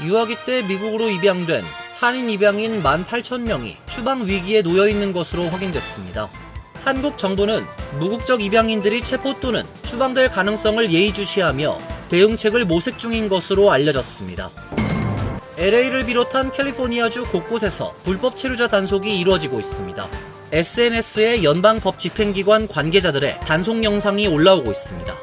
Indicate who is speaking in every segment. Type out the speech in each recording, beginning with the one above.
Speaker 1: 유아기 때 미국으로 입양된 한인 입양인 18,000명이 추방 위기에 놓여 있는 것으로 확인됐습니다. 한국 정부는 무국적 입양인들이 체포 또는 추방될 가능성을 예의주시하며 대응책을 모색 중인 것으로 알려졌습니다. LA를 비롯한 캘리포니아주 곳곳에서 불법 체류자 단속이 이루어지고 있습니다. SNS에 연방법 집행기관 관계자들의 단속 영상이 올라오고 있습니다.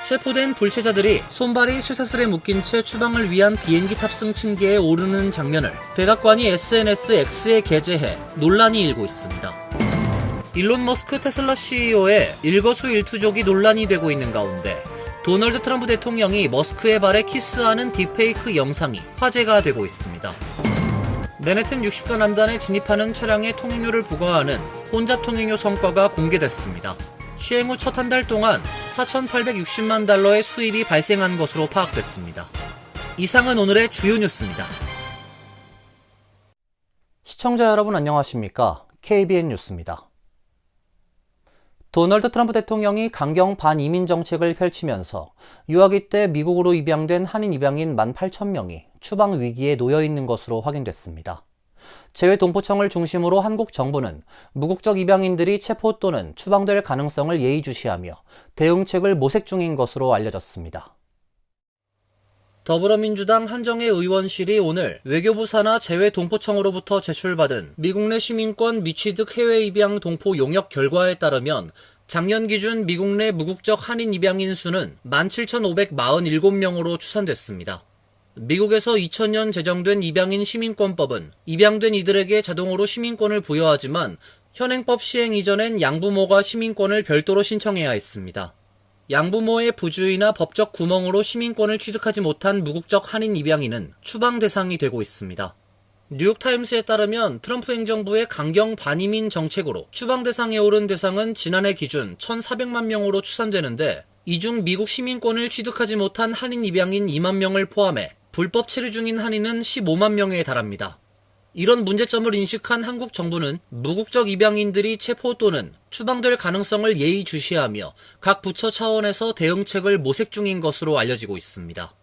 Speaker 1: 체포된 불체자들이 손발이 쇠사슬에 묶인 채 추방을 위한 비행기 탑승 층계에 오르는 장면을 백악관이 SNS X에 게재해 논란이 일고 있습니다. 일론 머스크 테슬라 CEO의 일거수일투족이 논란이 되고 있는 가운데 도널드 트럼프 대통령이 머스크의 발에 키스하는 딥페이크 영상이 화제가 되고 있습니다. 맨해튼 60도 남단에 진입하는 차량에 통행료를 부과하는 혼잡 통행료 성과가 공개됐습니다. 시행 후 첫 한 달 동안 4,860만 달러의 수입이 발생한 것으로 파악됐습니다. 이상은 오늘의 주요 뉴스입니다. 시청자 여러분 안녕하십니까? KBN 뉴스입니다. 도널드 트럼프 대통령이 강경 반이민 정책을 펼치면서 유아기 때 미국으로 입양된 한인 입양인 18,000명이 추방 위기에 놓여 있는 것으로 확인됐습니다. 재외동포청을 중심으로 한국 정부는 무국적 입양인들이 체포 또는 추방될 가능성을 예의주시하며 대응책을 모색 중인 것으로 알려졌습니다. 더불어민주당 한정혜 의원실이 오늘 외교부 산하 재외동포청으로부터 제출받은 미국 내 시민권 미취득 해외 입양 동포 용역 결과에 따르면 작년 기준 미국 내 무국적 한인 입양인 수는 17,547명으로 추산됐습니다. 미국에서 2000년 제정된 입양인 시민권법은 입양된 이들에게 자동으로 시민권을 부여하지만 현행법 시행 이전엔 양부모가 시민권을 별도로 신청해야 했습니다. 양부모의 부주의나 법적 구멍으로 시민권을 취득하지 못한 무국적 한인 입양인은 추방 대상이 되고 있습니다. 뉴욕타임스에 따르면 트럼프 행정부의 강경 반이민 정책으로 추방 대상에 오른 대상은 지난해 기준 1,400만 명으로 추산되는데 이 중 미국 시민권을 취득하지 못한 한인 입양인 2만 명을 포함해 불법 체류 중인 한인은 15만 명에 달합니다. 이런 문제점을 인식한 한국 정부는 무국적 입양인들이 체포 또는 추방될 가능성을 예의주시하며 각 부처 차원에서 대응책을 모색 중인 것으로 알려지고 있습니다.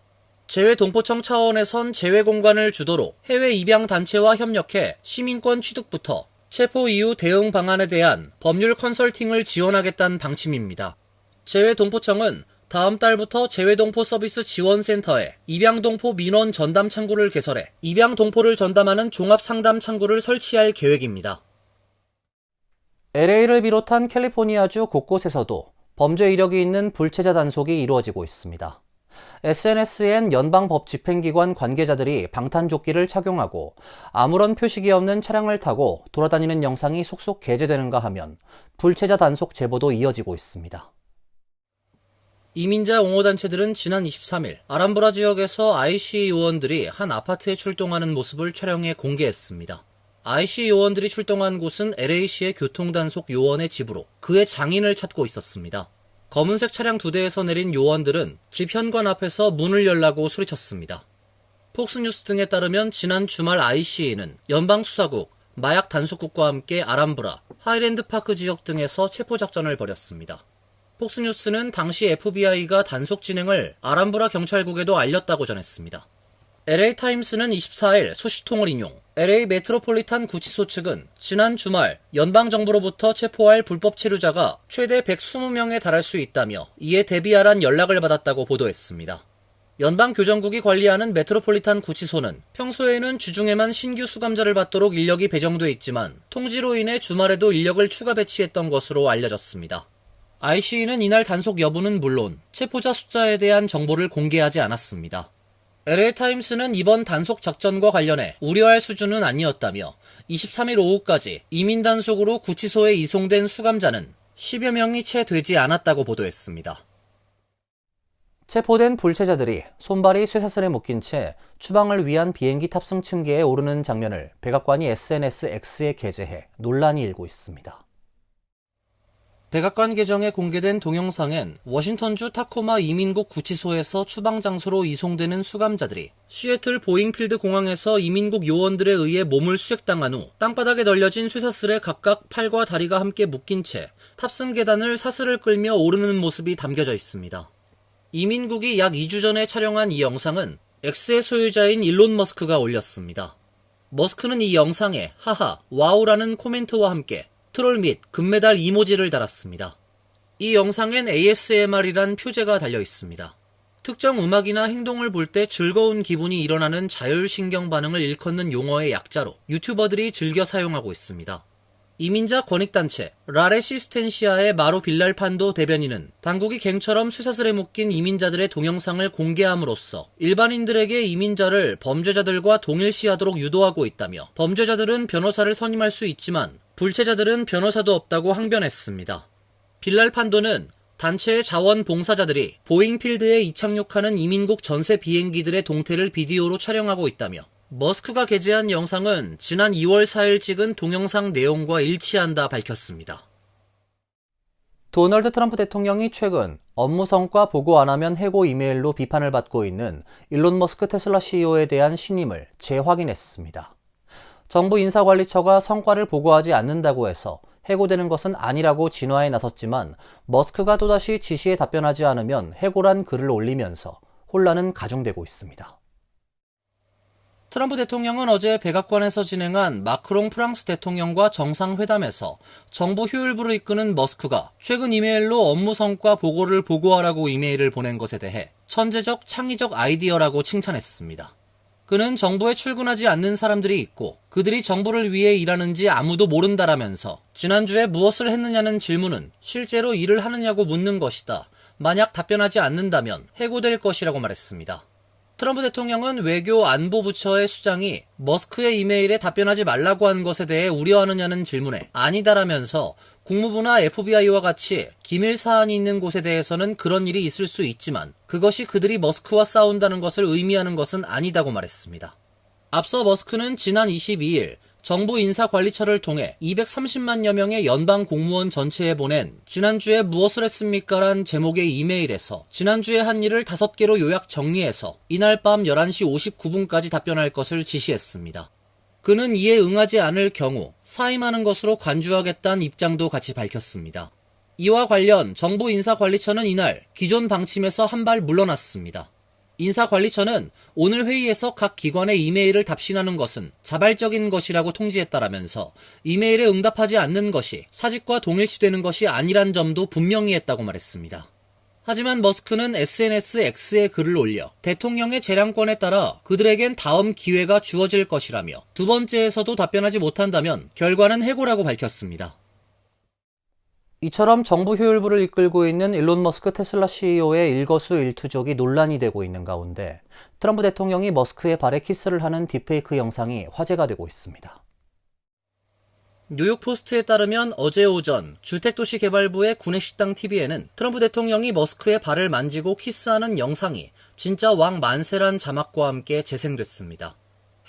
Speaker 1: 재외동포청 차원에선 재외공간을 주도로 해외 입양 단체와 협력해 시민권 취득부터 체포 이후 대응 방안에 대한 법률 컨설팅을 지원하겠다는 방침입니다. 재외동포청은 다음 달부터 재외동포 서비스 지원센터에 입양동포 민원 전담 창구를 개설해 입양동포를 전담하는 종합상담 창구를 설치할 계획입니다. LA를 비롯한 캘리포니아주 곳곳에서도 범죄 이력이 있는 불체자 단속이 이루어지고 있습니다. SNS엔 연방법 집행기관 관계자들이 방탄조끼를 착용하고 아무런 표식이 없는 차량을 타고 돌아다니는 영상이 속속 게재되는가 하면 불체자 단속 제보도 이어지고 있습니다. 이민자 옹호단체들은 지난 23일 아람브라 지역에서 IC 요원들이 한 아파트에 출동하는 모습을 촬영해 공개했습니다. IC 요원들이 출동한 곳은 LA시의 교통단속 요원의 집으로 그의 장인을 찾고 있었습니다. 검은색 차량 2대에서 내린 요원들은 집 현관 앞에서 문을 열라고 소리쳤습니다. 폭스뉴스 등에 따르면 지난 주말 IC는 연방수사국, 마약 단속국과 함께 아람브라, 하이랜드파크 지역 등에서 체포작전을 벌였습니다. 폭스뉴스는 당시 FBI가 단속 진행을 아람브라 경찰국에도 알렸다고 전했습니다. LA타임스는 24일 소식통을 인용, LA 메트로폴리탄 구치소 측은 지난 주말 연방정부로부터 체포할 불법 체류자가 최대 120명에 달할 수 있다며 이에 대비하란 연락을 받았다고 보도했습니다. 연방교정국이 관리하는 메트로폴리탄 구치소는 평소에는 주중에만 신규 수감자를 받도록 인력이 배정돼 있지만 통지로 인해 주말에도 인력을 추가 배치했던 것으로 알려졌습니다. IC는 이날 단속 여부는 물론 체포자 숫자에 대한 정보를 공개하지 않았습니다. LA타임스는 이번 단속 작전과 관련해 우려할 수준은 아니었다며 23일 오후까지 이민 단속으로 구치소에 이송된 수감자는 10여 명이 채 되지 않았다고 보도했습니다. 체포된 불체자들이 손발이 쇠사슬에 묶인 채 추방을 위한 비행기 탑승 층계에 오르는 장면을 백악관이 SNS X에 게재해 논란이 일고 있습니다. 백악관 계정에 공개된 동영상엔 워싱턴주 타코마 이민국 구치소에서 추방 장소로 이송되는 수감자들이 시애틀 보잉필드 공항에서 이민국 요원들에 의해 몸을 수색당한 후 땅바닥에 널려진 쇠사슬에 각각 팔과 다리가 함께 묶인 채 탑승 계단을 사슬을 끌며 오르는 모습이 담겨져 있습니다. 이민국이 약 2주 전에 촬영한 이 영상은 X의 소유자인 일론 머스크가 올렸습니다. 머스크는 이 영상에 하하, 와우라는 코멘트와 함께 트롤 및 금메달 이모지를 달았습니다. 이 영상엔 ASMR이란 표제가 달려 있습니다. 특정 음악이나 행동을 볼 때 즐거운 기분이 일어나는 자율신경 반응을 일컫는 용어의 약자로 유튜버들이 즐겨 사용하고 있습니다. 이민자 권익단체 라레시스텐시아의 마로 빌랄판도 대변인은 당국이 갱처럼 쇠사슬에 묶인 이민자들의 동영상을 공개함으로써 일반인들에게 이민자를 범죄자들과 동일시하도록 유도하고 있다며 범죄자들은 변호사를 선임할 수 있지만 불체자들은 변호사도 없다고 항변했습니다. 빌랄판도는 단체의 자원봉사자들이 보잉필드에 이착륙하는 이민국 전세 비행기들의 동태를 비디오로 촬영하고 있다며 머스크가 게재한 영상은 지난 2월 4일 찍은 동영상 내용과 일치한다 밝혔습니다. 도널드 트럼프 대통령이 최근 업무 성과 보고 안 하면 해고 이메일로 비판을 받고 있는 일론 머스크 테슬라 CEO에 대한 신임을 재확인했습니다. 정부 인사관리처가 성과를 보고하지 않는다고 해서 해고되는 것은 아니라고 진화에 나섰지만 머스크가 또다시 지시에 답변하지 않으면 해고란 글을 올리면서 혼란은 가중되고 있습니다. 트럼프 대통령은 어제 백악관에서 진행한 마크롱 프랑스 대통령과 정상회담에서 정부 효율부를 이끄는 머스크가 최근 이메일로 업무 성과 보고를 보고하라고 이메일을 보낸 것에 대해 천재적 창의적 아이디어라고 칭찬했습니다. 그는 정부에 출근하지 않는 사람들이 있고 그들이 정부를 위해 일하는지 아무도 모른다라면서 지난주에 무엇을 했느냐는 질문은 실제로 일을 하느냐고 묻는 것이다. 만약 답변하지 않는다면 해고될 것이라고 말했습니다. 트럼프 대통령은 외교 안보부처의 수장이 머스크의 이메일에 답변하지 말라고 한 것에 대해 우려하느냐는 질문에 아니다라면서 국무부나 FBI와 같이 기밀 사안이 있는 곳에 대해서는 그런 일이 있을 수 있지만 그것이 그들이 머스크와 싸운다는 것을 의미하는 것은 아니다고 말했습니다. 앞서 머스크는 지난 22일 정부 인사관리처를 통해 230만여 명의 연방 공무원 전체에 보낸 지난주에 무엇을 했습니까? 란 제목의 이메일에서 지난주에 한 일을 5개로 요약 정리해서 이날 밤 11시 59분까지 답변할 것을 지시했습니다. 그는 이에 응하지 않을 경우 사임하는 것으로 관주하겠다는 입장도 같이 밝혔습니다. 이와 관련 정부 인사관리처는 이날 기존 방침에서 한 발 물러났습니다. 인사관리처는 오늘 회의에서 각 기관의 이메일을 답신하는 것은 자발적인 것이라고 통지했다라면서 이메일에 응답하지 않는 것이 사직과 동일시되는 것이 아니란 점도 분명히 했다고 말했습니다. 하지만 머스크는 SNS X에 글을 올려 대통령의 재량권에 따라 그들에겐 다음 기회가 주어질 것이라며 두 번째에서도 답변하지 못한다면 결과는 해고라고 밝혔습니다. 이처럼 정부 효율부를 이끌고 있는 일론 머스크 테슬라 CEO의 일거수일투족이 논란이 되고 있는 가운데 트럼프 대통령이 머스크의 발에 키스를 하는 딥페이크 영상이 화제가 되고 있습니다. 뉴욕포스트에 따르면 어제 오전 주택도시개발부의 구내식당 TV에는 트럼프 대통령이 머스크의 발을 만지고 키스하는 영상이 진짜 왕 만세란 자막과 함께 재생됐습니다.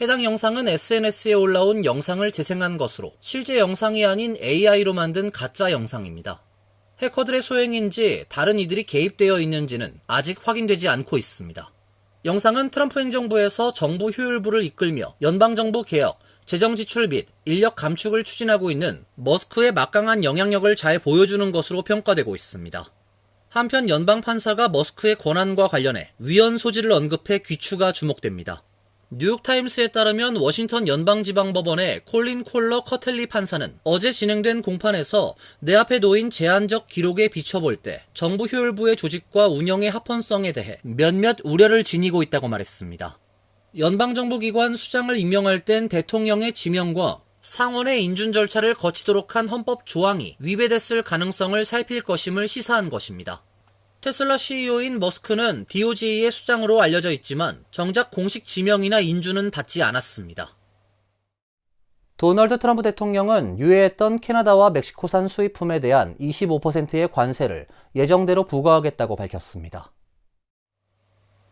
Speaker 1: 해당 영상은 SNS에 올라온 영상을 재생한 것으로 실제 영상이 아닌 AI로 만든 가짜 영상입니다. 해커들의 소행인지 다른 이들이 개입되어 있는지는 아직 확인되지 않고 있습니다. 영상은 트럼프 행정부에서 정부 효율부를 이끌며 연방정부 개혁, 재정 지출 및 인력 감축을 추진하고 있는 머스크의 막강한 영향력을 잘 보여주는 것으로 평가되고 있습니다. 한편 연방판사가 머스크의 권한과 관련해 위헌 소지를 언급해 귀추가 주목됩니다. 뉴욕타임스에 따르면 워싱턴 연방지방법원의 콜린 콜러 커텔리 판사는 어제 진행된 공판에서 내 앞에 놓인 제한적 기록에 비춰볼 때 정부 효율부의 조직과 운영의 합헌성에 대해 몇몇 우려를 지니고 있다고 말했습니다. 연방정부기관 수장을 임명할 땐 대통령의 지명과 상원의 인준 절차를 거치도록 한 헌법 조항이 위배됐을 가능성을 살필 것임을 시사한 것입니다. 테슬라 CEO인 머스크는 DOJ의 수장으로 알려져 있지만 정작 공식 지명이나 인준은 받지 않았습니다. 도널드 트럼프 대통령은 유예했던 캐나다와 멕시코산 수입품에 대한 25%의 관세를 예정대로 부과하겠다고 밝혔습니다.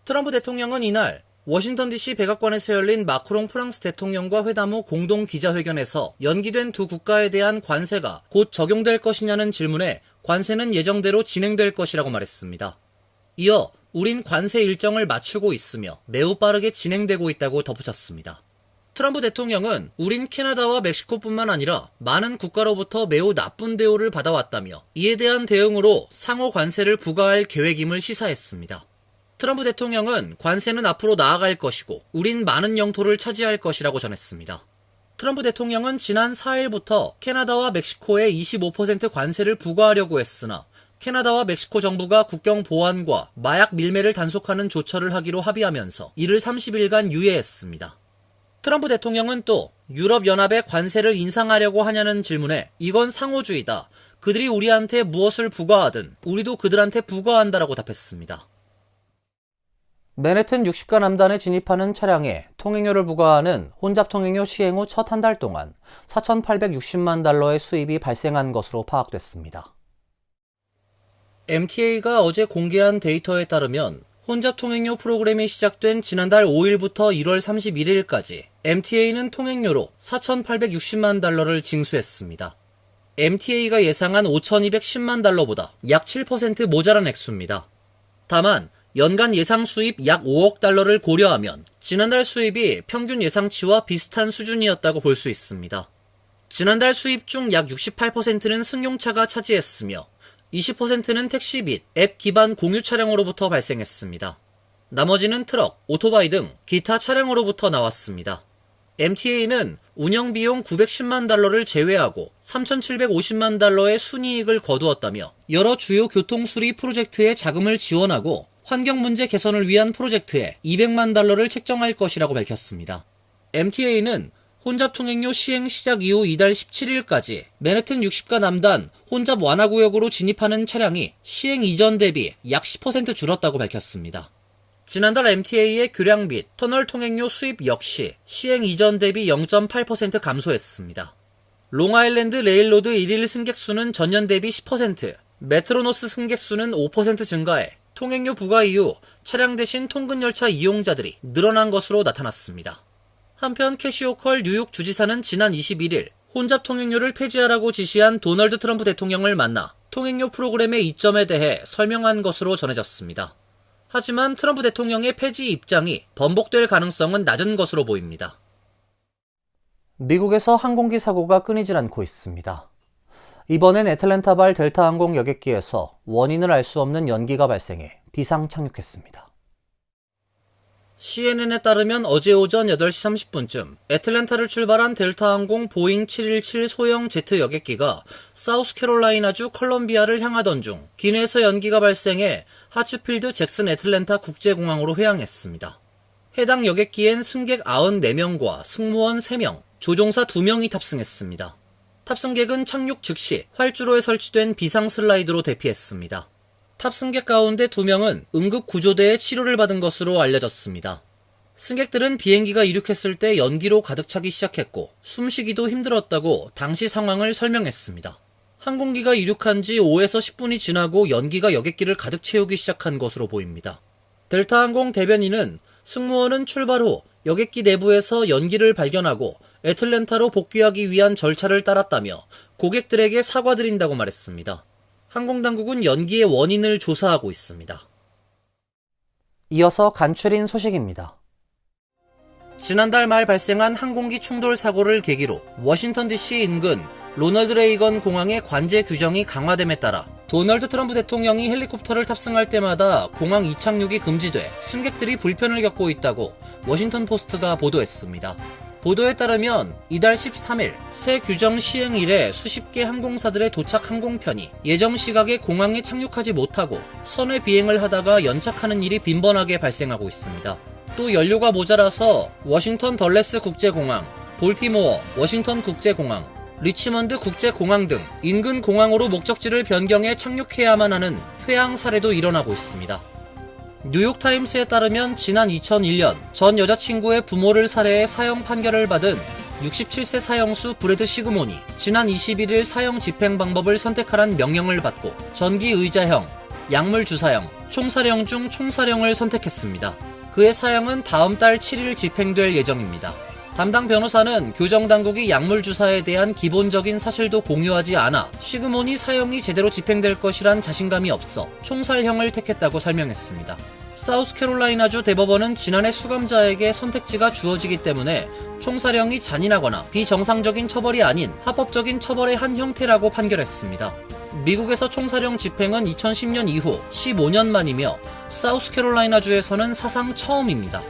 Speaker 1: 트럼프 대통령은 이날 워싱턴 DC 백악관에서 열린 마크롱 프랑스 대통령과 회담 후 공동 기자회견에서 연기된 두 국가에 대한 관세가 곧 적용될 것이냐는 질문에 관세는 예정대로 진행될 것이라고 말했습니다. 이어 우린 관세 일정을 맞추고 있으며 매우 빠르게 진행되고 있다고 덧붙였습니다. 트럼프 대통령은 우린 캐나다와 멕시코뿐만 아니라 많은 국가로부터 매우 나쁜 대우를 받아왔다며 이에 대한 대응으로 상호 관세를 부과할 계획임을 시사했습니다. 트럼프 대통령은 관세는 앞으로 나아갈 것이고 우린 많은 영토를 차지할 것이라고 전했습니다. 트럼프 대통령은 지난 4일부터 캐나다와 멕시코에 25% 관세를 부과하려고 했으나 캐나다와 멕시코 정부가 국경 보안과 마약 밀매를 단속하는 조처를 하기로 합의하면서 이를 30일간 유예했습니다. 트럼프 대통령은 또 유럽연합에 관세를 인상하려고 하냐는 질문에 이건 상호주의다. 그들이 우리한테 무엇을 부과하든 우리도 그들한테 부과한다라고 답했습니다. 맨해튼 60가 남단에 진입하는 차량에 통행료를 부과하는 혼잡 통행료 시행 후 첫 한 달 동안 4,860만 달러의 수입이 발생한 것으로 파악됐습니다. MTA가 어제 공개한 데이터에 따르면 혼잡 통행료 프로그램이 시작된 지난달 5일부터 1월 31일까지 MTA는 통행료로 4,860만 달러를 징수했습니다. MTA가 예상한 5,210만 달러보다 약 7% 모자란 액수입니다. 다만 연간 예상 수입 약 5억 달러를 고려하면 지난달 수입이 평균 예상치와 비슷한 수준이었다고 볼 수 있습니다. 지난달 수입 중 약 68%는 승용차가 차지했으며 20%는 택시 및 앱 기반 공유 차량으로부터 발생했습니다. 나머지는 트럭, 오토바이 등 기타 차량으로부터 나왔습니다. MTA는 운영비용 910만 달러를 제외하고 3,750만 달러의 순이익을 거두었다며 여러 주요 교통수리 프로젝트에 자금을 지원하고 환경 문제 개선을 위한 프로젝트에 200만 달러를 책정할 것이라고 밝혔습니다. MTA는 혼잡 통행료 시행 시작 이후 이달 17일까지 맨해튼 60가 남단 혼잡 완화 구역으로 진입하는 차량이 시행 이전 대비 약 10% 줄었다고 밝혔습니다. 지난달 MTA의 교량 및 터널 통행료 수입 역시 시행 이전 대비 0.8% 감소했습니다. 롱아일랜드 레일로드 1일 승객 수는 전년 대비 10%, 메트로노스 승객 수는 5% 증가해 통행료 부과 이후 차량 대신 통근열차 이용자들이 늘어난 것으로 나타났습니다. 한편 캐시오컬 뉴욕 주지사는 지난 21일 혼잡 통행료를 폐지하라고 지시한 도널드 트럼프 대통령을 만나 통행료 프로그램의 이점에 대해 설명한 것으로 전해졌습니다. 하지만 트럼프 대통령의 폐지 입장이 번복될 가능성은 낮은 것으로 보입니다. 미국에서 항공기 사고가 끊이질 않고 있습니다. 이번엔 애틀랜타발 델타항공 여객기에서 원인을 알 수 없는 연기가 발생해 비상 착륙했습니다. CNN에 따르면 어제 오전 8시 30분쯤 애틀랜타를 출발한 델타항공 보잉 717 소형 제트 여객기가 사우스캐롤라이나주 컬럼비아를 향하던 중 기내에서 연기가 발생해 하츠필드 잭슨 애틀랜타 국제공항으로 회항했습니다. 해당 여객기엔 승객 94명과 승무원 3명, 조종사 2명이 탑승했습니다. 탑승객은 착륙 즉시 활주로에 설치된 비상 슬라이드로 대피했습니다. 탑승객 가운데 2명은 응급구조대에 치료를 받은 것으로 알려졌습니다. 승객들은 비행기가 이륙했을 때 연기로 가득 차기 시작했고 숨쉬기도 힘들었다고 당시 상황을 설명했습니다. 항공기가 이륙한 지 5에서 10분이 지나고 연기가 여객기를 가득 채우기 시작한 것으로 보입니다. 델타항공 대변인은 승무원은 출발 후 여객기 내부에서 연기를 발견하고 애틀랜타로 복귀하기 위한 절차를 따랐다며 고객들에게 사과드린다고 말했습니다. 항공당국은 연기의 원인을 조사하고 있습니다. 이어서 간추린 소식입니다. 지난달 말 발생한 항공기 충돌 사고를 계기로 워싱턴 DC 인근 로널드 레이건 공항의 관제 규정이 강화됨에 따라 도널드 트럼프 대통령이 헬리콥터를 탑승할 때마다 공항 이착륙이 금지돼 승객들이 불편을 겪고 있다고 워싱턴 포스트가 보도했습니다. 보도에 따르면 이달 13일 새 규정 시행 이래 수십 개 항공사들의 도착 항공편이 예정 시각에 공항에 착륙하지 못하고 선회 비행을 하다가 연착하는 일이 빈번하게 발생하고 있습니다. 또 연료가 모자라서 워싱턴 덜레스 국제공항, 볼티모어 워싱턴 국제공항, 리치먼드 국제공항 등 인근 공항으로 목적지를 변경해 착륙해야만 하는 회항 사례도 일어나고 있습니다. 뉴욕타임스에 따르면 지난 2001년 전 여자친구의 부모를 살해해 사형 판결을 받은 67세 사형수 브래드 시그몬이 지난 21일 사형 집행 방법을 선택하란 명령을 받고 전기 의자형, 약물 주사형, 총살형 중 총살형을 선택했습니다. 그의 사형은 다음 달 7일 집행될 예정입니다. 담당 변호사는 교정당국이 약물 주사에 대한 기본적인 사실도 공유하지 않아 시그몬이 사형이 제대로 집행될 것이란 자신감이 없어 총살형을 택했다고 설명했습니다. 사우스캐롤라이나주 대법원은 지난해 수감자에게 선택지가 주어지기 때문에 총살형이 잔인하거나 비정상적인 처벌이 아닌 합법적인 처벌의 한 형태라고 판결했습니다. 미국에서 총사령 집행은 2010년 이후 15년 만이며 사우스캐롤라이나주에서는 사상 처음입니다.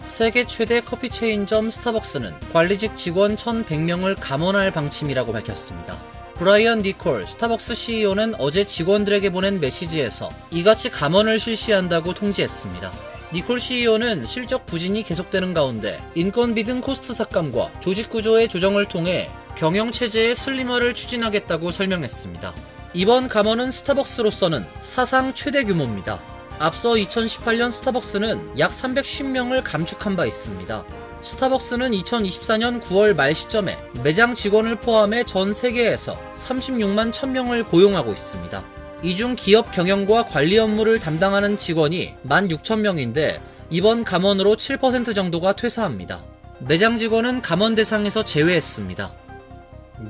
Speaker 1: 세계 최대 커피 체인점 스타벅스는 관리직 직원 1,100명을 감원할 방침이라고 밝혔습니다. 브라이언 니콜 스타벅스 CEO는 어제 직원들에게 보낸 메시지에서 이같이 감원을 실시한다고 통지했습니다. 니콜 CEO는 실적 부진이 계속되는 가운데 인건비 등 코스트 삭감과 조직 구조의 조정을 통해 경영체제의 슬림화를 추진하겠다고 설명했습니다. 이번 감원은 스타벅스로서는 사상 최대 규모입니다. 앞서 2018년 스타벅스는 약 310명을 감축한 바 있습니다. 스타벅스는 2024년 9월 말 시점에 매장 직원을 포함해 전 세계에서 36만 1000명을 고용하고 있습니다. 이 중 기업 경영과 관리 업무를 담당하는 직원이 16,000명인데 이번 감원으로 7% 정도가 퇴사합니다. 매장 직원은 감원 대상에서 제외했습니다.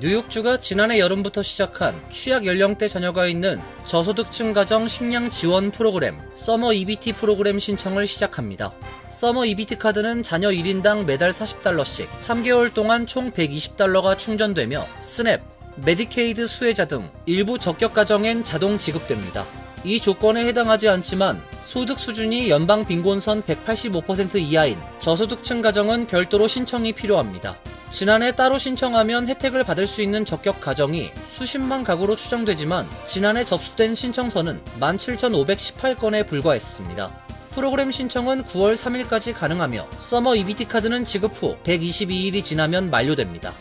Speaker 1: 뉴욕주가 지난해 여름부터 시작한 취약 연령대 자녀가 있는 저소득층 가정 식량 지원 프로그램 서머 EBT 프로그램 신청을 시작합니다. 서머 EBT 카드는 자녀 1인당 매달 $40씩 3개월 동안 총 $120가 충전되며 스냅, 메디케이드 수혜자 등 일부 적격 가정엔 자동 지급됩니다. 이 조건에 해당하지 않지만 소득 수준이 연방 빈곤선 185% 이하인 저소득층 가정은 별도로 신청이 필요합니다. 지난해 따로 신청하면 혜택을 받을 수 있는 적격 가정이 수십만 가구로 추정되지만 지난해 접수된 신청서는 17,518건에 불과했습니다. 프로그램 신청은 9월 3일까지 가능하며 서머 EBT 카드는 지급 후 122일이 지나면 만료됩니다.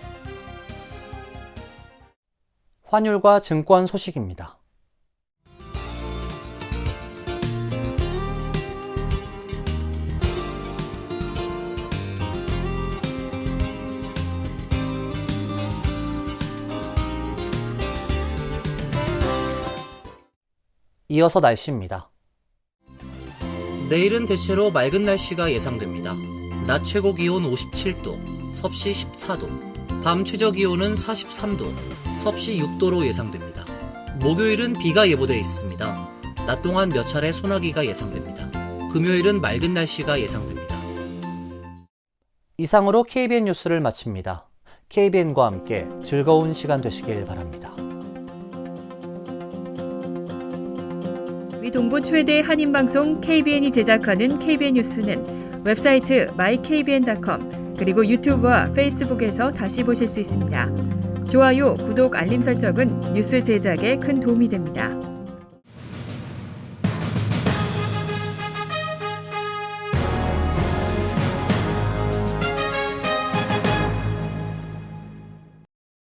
Speaker 1: 환율과 증권 소식입니다. 이어서 날씨입니다. 내일은 대체로 맑은 날씨가 예상됩니다. 낮 최고 기온 57도, 섭씨 14도, 밤 최저 기온은 43도, 섭씨 6도로 예상됩니다. 목요일은 비가 예보되어 있습니다. 낮 동안 몇 차례 소나기가 예상됩니다. 금요일은 맑은 날씨가 예상됩니다. 이상으로 KBN 뉴스를 마칩니다. KBN과 함께 즐거운 시간 되시길 바랍니다.
Speaker 2: 동부 최대 한인방송 KBN이 제작하는 KBN 뉴스는 웹사이트 mykbn.com 그리고 유튜브와 페이스북에서 다시 보실 수 있습니다. 좋아요, 구독, 알림 설정은 뉴스 제작에 큰 도움이 됩니다.